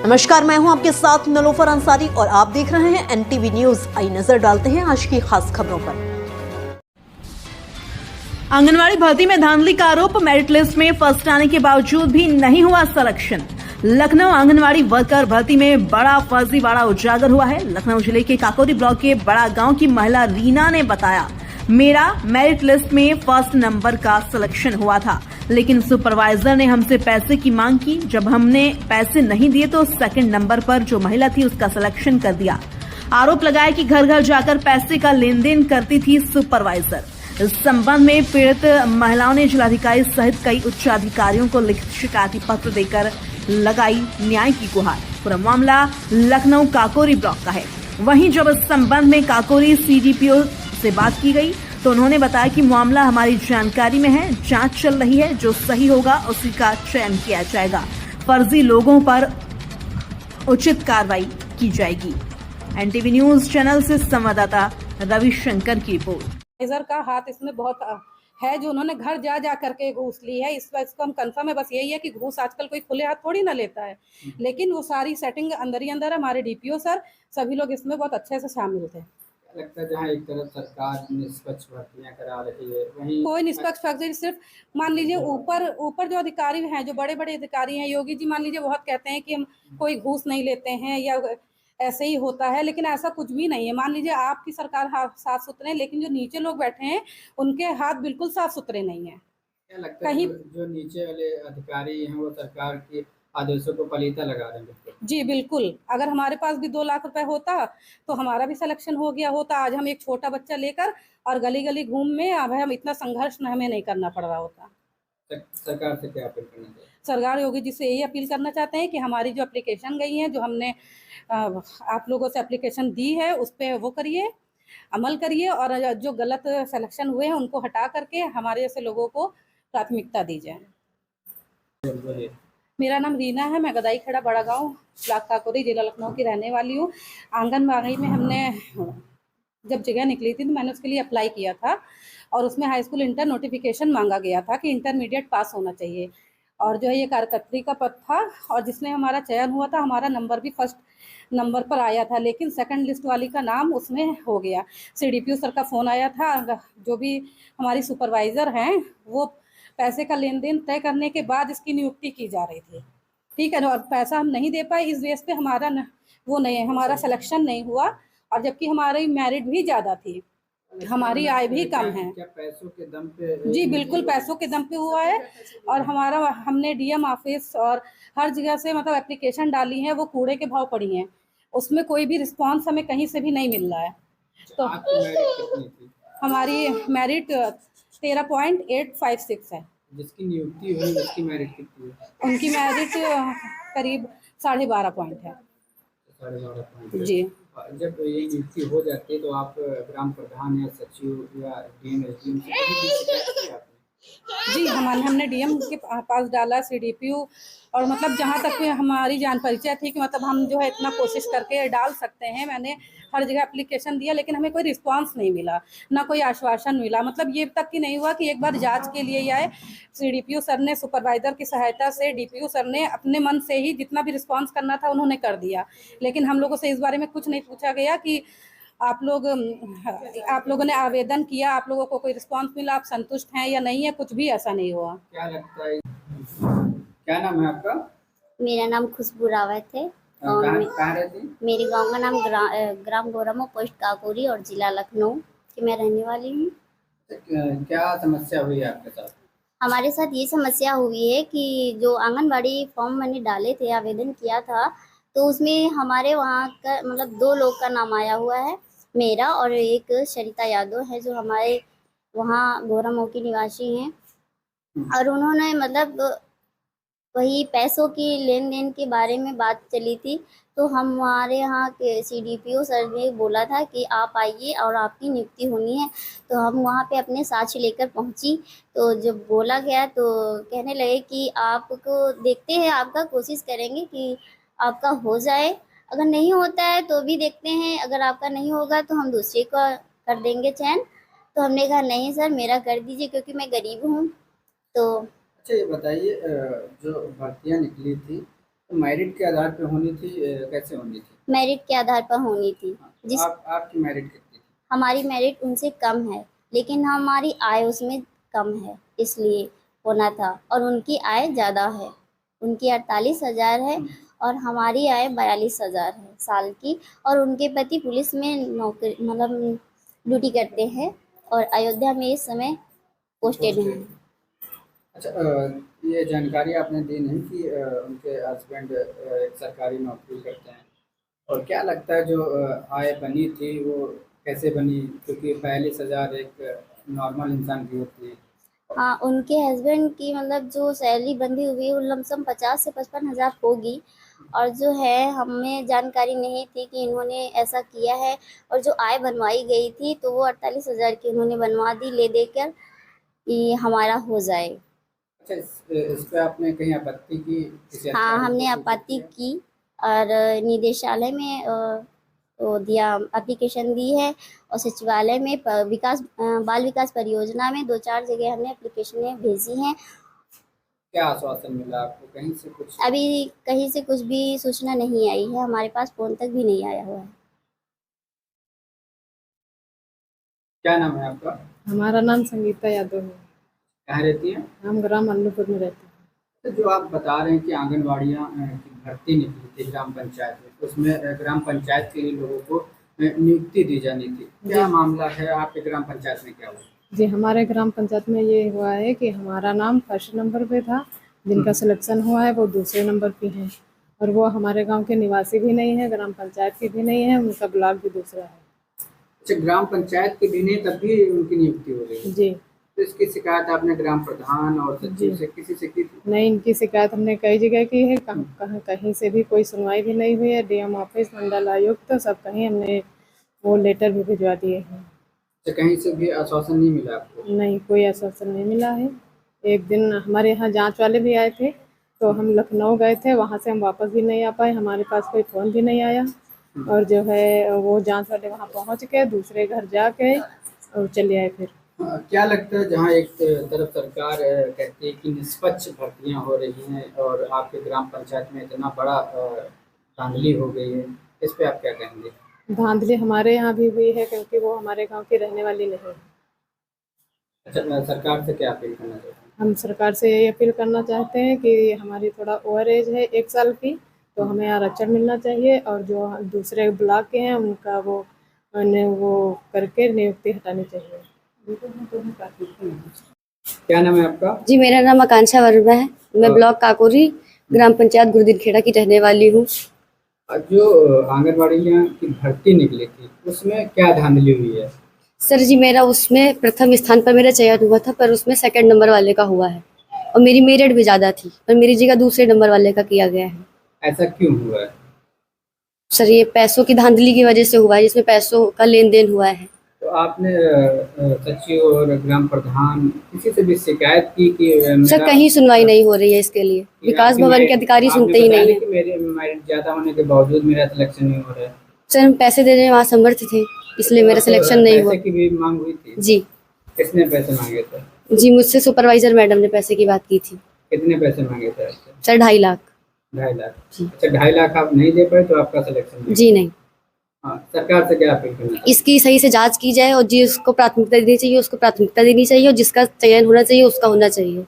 नमस्कार, मैं हूं आपके साथ नलोफर अंसारी और आप देख रहे हैं एनटीवी न्यूज। आई नजर डालते हैं आज की खास खबरों पर। आंगनवाड़ी भर्ती में धांधली का आरोप, मेरिट लिस्ट में फर्स्ट आने के बावजूद भी नहीं हुआ सिलेक्शन। लखनऊ आंगनवाड़ी वर्कर भर्ती में बड़ा फर्जीवाड़ा उजागर हुआ है। लखनऊ जिले के काकोरी ब्लॉक के बड़ा गांव की महिला रीना ने बताया, मेरा मेरिट लिस्ट में फर्स्ट नंबर का सिलेक्शन हुआ था, लेकिन सुपरवाइजर ने हमसे पैसे की मांग की। जब हमने पैसे नहीं दिए तो सेकंड नंबर पर जो महिला थी उसका सिलेक्शन कर दिया। आरोप लगाया कि घर घर जाकर पैसे का लेन देन करती थी सुपरवाइजर। इस संबंध में पीड़ित महिलाओं ने जिलाधिकारी सहित कई उच्च अधिकारियों को लिखित शिकायती पत्र देकर लगाई न्याय की गुहार। पूरा मामला लखनऊ काकोरी ब्लॉक का है। वहीं जब इस संबंध में काकोरी सीडीपीओ से बात की गई तो उन्होंने बताया कि मामला हमारी जानकारी में है, जांच चल रही है, जो सही होगा उसी का चयन किया जाएगा। फर्जी लोगों पर उचित कार्रवाई की जाएगी। एनटीवी न्यूज चैनल से संवाददाता रविशंकर की रिपोर्ट। का हाथ इसमें बहुत है, जो उन्होंने घर जा जा करके घूस ली है। इसको हम कंफर्म है, बस यही है कि घूस आजकल कोई खुले हाथ थोड़ी ना लेता है, लेकिन वो सारी सेटिंग अंदर ही अंदर हमारे डीपीओ सर सभी लोग इसमें बहुत अच्छे से शामिल थे। लगता है जहाँ एक तरफ सरकार निष्पक्ष भर्तियां करा रही है, वहीं कोई निष्पक्ष भर्ती, सिर्फ मान लीजिए ऊपर जो अधिकारी हैं, जो बड़े बड़े अधिकारी हैं, योगी जी मान लीजिए बहुत कहते हैं कि हम कोई घूस नहीं लेते हैं या ऐसे ही होता है, लेकिन ऐसा कुछ भी नहीं है। मान लीजिए आपकी सरकार साफ सुथरे हैं, लेकिन जो नीचे लोग बैठे हैं उनके हाथ बिल्कुल साफ सुथरे नहीं है। क्या लगता है जो नीचे वाले अधिकारी हैं वो सरकार के आदेशों को पलीता लगा रहे हैं? जी बिल्कुल, अगर हमारे पास भी 2 लाख रुपए होता तो हमारा भी सिलेक्शन हो गया होता। आज हम एक छोटा बच्चा लेकर और गली गली घूम में अब हम इतना संघर्ष हमें नहीं करना पड़ रहा होता। सरकार से क्या अपील करना चाहिए? सरकार योगी जी से यही अपील करना चाहते हैं कि हमारी जो एप्लीकेशन गई है, जो हमने आप लोगों से एप्लीकेशन दी है, उस पर वो करिए, अमल करिए, और जो गलत सिलेक्शन हुए हैं उनको हटा करके हमारे जैसे लोगों को प्राथमिकता दी जाए। मेरा नाम रीना है, मैं गदाई खेड़ा बड़ा गांव ब्लॉक काकोरी जिला लखनऊ की रहने वाली हूँ। आंगनबाड़ी में हमने जब जगह निकली थी तो मैंने उसके लिए अप्लाई किया था और उसमें हाई स्कूल इंटर नोटिफिकेशन मांगा गया था कि इंटरमीडिएट पास होना चाहिए, और जो है ये कार्यकर्त्री का पद था, और जिसने हमारा चयन हुआ था, हमारा नंबर भी फर्स्ट नंबर पर आया था, लेकिन सेकंड लिस्ट वाली का नाम उसमें हो गया। सीडीपीओ सर का फ़ोन आया था, जो भी हमारी सुपरवाइज़र हैं वो पैसे का लेन देन तय करने के बाद इसकी नियुक्ति की जा रही थी, ठीक है, और पैसा हम नहीं दे पाए, इस बेस पे हमारा सिलेक्शन नहीं हुआ, और जबकि हमारी मेरिट भी ज़्यादा थी, हमारी आय भी कम है। क्या पैसों के दम पे? जी बिल्कुल, पैसों के दम पे हुआ है, और हमने डीएम ऑफिस और हर जगह से मतलब एप्लीकेशन डाली है, वो कूड़े के भाव पड़ी हैं, उसमें कोई भी रिस्पांस हमें कहीं से भी नहीं मिल रहा है। तो हमारी मेरिट 13.856 है। जिसकी नियुक्ति हुई उसकी मेरिट कितनी है? उनकी मेरिट करीब 12.5 पॉइंट है। 12.5 पॉइंट जी। जब ये नियुक्ति हो जाती है तो आप ग्राम प्रधान या सचिव या डीएम एसडीएम से कभी भी शिकायत की आपने? जी, हमने डीएम के पास डाला, सीडीपीओ, और मतलब जहाँ तक हमारी जान परिचय थी कि मतलब हम जो है इतना कोशिश करके डाल सकते हैं, मैंने हर जगह एप्लीकेशन दिया, लेकिन हमें कोई रिस्पांस नहीं मिला, ना कोई आश्वासन मिला। मतलब ये तक कि नहीं हुआ कि एक बार जांच के लिए आए, सीडीपीओ सर ने सुपरवाइजर की सहायता से, डीपीओ सर ने अपने मन से ही जितना भी रिस्पांस करना था उन्होंने कर दिया, लेकिन हम लोगों से इस बारे में कुछ नहीं पूछा गया कि आप लोगों ने आवेदन किया, आप लोगों को कोई रिस्पांस मिला, आप संतुष्ट हैं या नहीं है, कुछ भी ऐसा नहीं हुआ। क्या लगता है, क्या नाम है आपका? मेरा नाम खुशबू रावत है और कहाँ रहती हैं? मेरे गांव का नाम ग्राम गोरमो, पोस्ट काकोरी और जिला लखनऊ की मैं रहने वाली हूँ। क्या समस्या हुई है आपके साथ? हमारे साथ ये समस्या हुई है कि जो आंगनबाड़ी फॉर्म मैंने डाले थे, आवेदन किया था, तो उसमें हमारे वहाँ का मतलब 2 लोग का नाम आया हुआ है, मेरा और एक सरिता यादव है, जो हमारे वहाँ गोरमो की निवासी हैं, और उन्होंने मतलब वही पैसों की लेन देन के बारे में बात चली थी। तो हमारे यहाँ के सीडीपीओ सर ने बोला था कि आप आइए और आपकी नियुक्ति होनी है, तो हम वहाँ पे अपने साक्ष्य लेकर पहुँची। तो जब बोला गया तो कहने लगे कि आपको देखते हैं, आपका कोशिश करेंगे कि आपका हो जाए, अगर नहीं होता है तो भी देखते हैं, अगर आपका नहीं होगा तो हम दूसरे को कर देंगे चयन। तो हमने कहा नहीं सर, मेरा कर दीजिए क्योंकि मैं गरीब हूँ। तो अच्छा ये बताइए, जो भर्तियां निकली थी तो मेरिट के आधार पे होनी थी, कैसे होनी थी? मेरिट के आधार पर होनी थी। जिस आपकी मेरिट कितनी थी? हमारी मेरिट उनसे कम है, लेकिन हमारी आय उसमें कम है, इसलिए होना था। और उनकी आय ज़्यादा है, उनकी 48,000 है और हमारी आय 42,000 है साल की। और उनके पति पुलिस में नौकरी मतलब ड्यूटी करते हैं और अयोध्या में इस समय पोस्टेड हैं। अच्छा, ये जानकारी आपने दी नहीं कि उनके हस्बैंड एक सरकारी नौकरी करते हैं, और क्या लगता है जो आय बनी थी वो कैसे बनी? क्योंकि 42,000 एक नॉर्मल इंसान की होती है। हाँ, उनके हस्बैंड की मतलब जो सैलरी बंधी हुई है वो लमसम 50 से 55,000 होगी। और जो है हमें जानकारी नहीं थी कि इन्होंने ऐसा किया है। और जो आय बनवाई गई थी तो वो 48,000 की उन्होंने बनवा दी ले देकर कि हमारा हो जाए। अच्छा, इस पे आपने कहीं आपत्ति की? किसी हाँ, अधिकारी हमने को सूचित आपत्ति किया? की और निदेशालय में वो दिया, एप्लीकेशन दी है। और सचिवालय में बाल विकास परियोजना में 2-4 जगह हमने एप्लीकेशनें भेजी हैं। क्या आश्वासन मिला आपको कहीं से कुछ? अभी कहीं से कुछ भी सूचना नहीं आई है, हमारे पास फ़ोन तक भी नहीं आया हुआ है। क्या नाम है आपका? हमारा नाम संगीता यादव है। कहाँ रहती हैं? हम ग्राम अन्नूपुर में रहते हैं। तो जो आप बता रहे हैं कि आंगनबाड़ियाँ की भर्ती निकली थी ग्राम पंचायत में, उसमें ग्राम पंचायत के लिए लोगों को नियुक्ति दी जानी थी, क्या मामला है? आपके ग्राम पंचायत में क्या हुआ? जी, हमारे ग्राम पंचायत में ये हुआ है कि हमारा नाम फर्स्ट नंबर पे था, जिनका सिलेक्शन हुआ है वो दूसरे नंबर पे हैं। और वो हमारे गांव के निवासी भी नहीं है, ग्राम पंचायत के भी नहीं है, उनका ब्लॉक भी दूसरा है। अच्छा, ग्राम पंचायत के भी नहीं, तब भी उनकी नियुक्ति हो गई? जी तो इसकी शिकायत आपने ग्राम प्रधान और सचिव से किसी से की थी? नहीं, इनकी शिकायत हमने कई जगह की है, कहीं से भी कोई सुनवाई भी नहीं हुई है। डीएम ऑफिस, मंडल आयुक्त, तो सब कहीं हमने वो लेटर भी भिजवा दिए हैं। तो कहीं से भी आश्वासन नहीं मिला आपको? नहीं, कोई आश्वासन नहीं मिला है। एक दिन हमारे यहाँ जांच वाले भी आए थे, तो हम लखनऊ गए थे, वहाँ से हम वापस भी नहीं आ पाए, हमारे पास कोई फ़ोन भी नहीं आया। और जो है वो जांच वाले वहाँ पहुँच के दूसरे घर जाके और चले आए फिर। क्या लगता है, जहाँ एक तरफ सरकार कहती है कि निष्पक्ष भर्तियां हो रही हैं और आपके ग्राम पंचायत में इतना बड़ा धांधली हो गई है, इस पे आप क्या कहेंगे? धांधली हमारे यहाँ भी हुई है, क्योंकि वो हमारे गांव की रहने वाली नहीं है। अच्छा, सरकार से क्या अपील करना चाहते हैं? हम सरकार से यही अपील करना चाहते हैं कि हमारी थोड़ा ओवर एज है 1 साल की, तो हमें आरक्षण मिलना चाहिए। और जो दूसरे ब्लॉक के हैं उनका वो करके नियुक्ति हटानी चाहिए। क्या नाम है आपका? जी, मेरा नाम आकांक्षा वर्मा है। मैं ब्लॉक काकोरी ग्राम पंचायत गुरुदीन खेड़ा की रहने वाली हूँ। जो आंगनबाड़ियाँ की भर्ती निकली थी उसमें क्या धांधली हुई है? सर जी, मेरा उसमें प्रथम स्थान पर मेरा चयन हुआ था, पर उसमें सेकंड नंबर वाले का हुआ है। और मेरी मेरिट भी ज़्यादा थी, पर मेरी जगह दूसरे नंबर वाले का किया गया है। ऐसा क्यों हुआ है? सर, ये पैसों की धांधली की वजह से हुआ है, जिसमें पैसों का लेन देन हुआ है। तो आपने सचिव और ग्राम प्रधान किसी से भी शिकायत की कि सर, कहीं सुनवाई नहीं हो रही है इसके लिए। विकास भवन के अधिकारी सुनते ही नहीं है। मेरे मेरिट ज्यादा होने के बावजूद मेरा सिलेक्शन नहीं हो रहा है। सर, हम पैसे देने में वहाँ समर्थ थे, इसलिए मेरा सिलेक्शन नहीं हुआ। पैसे की भी मांग हुई थी? जी। किसने पैसे मांगे थे? जी, मुझसे सुपरवाइजर मैडम ने पैसे की बात की थी। कितने पैसे मांगे थे आपसे? सर, 2.5 लाख। 2.5 लाख? जी। अच्छा, 2.5 लाख आप नहीं दे पाए तो आपका सिलेक्शन नहीं? जी नहीं। हाँ, सरकार से क्या अपील करना? इसकी सही से जांच की जाए और जिसको प्राथमिकता देनी चाहिए उसको प्राथमिकता देनी चाहिए, और जिसका चयन होना चाहिए उसका होना चाहिए।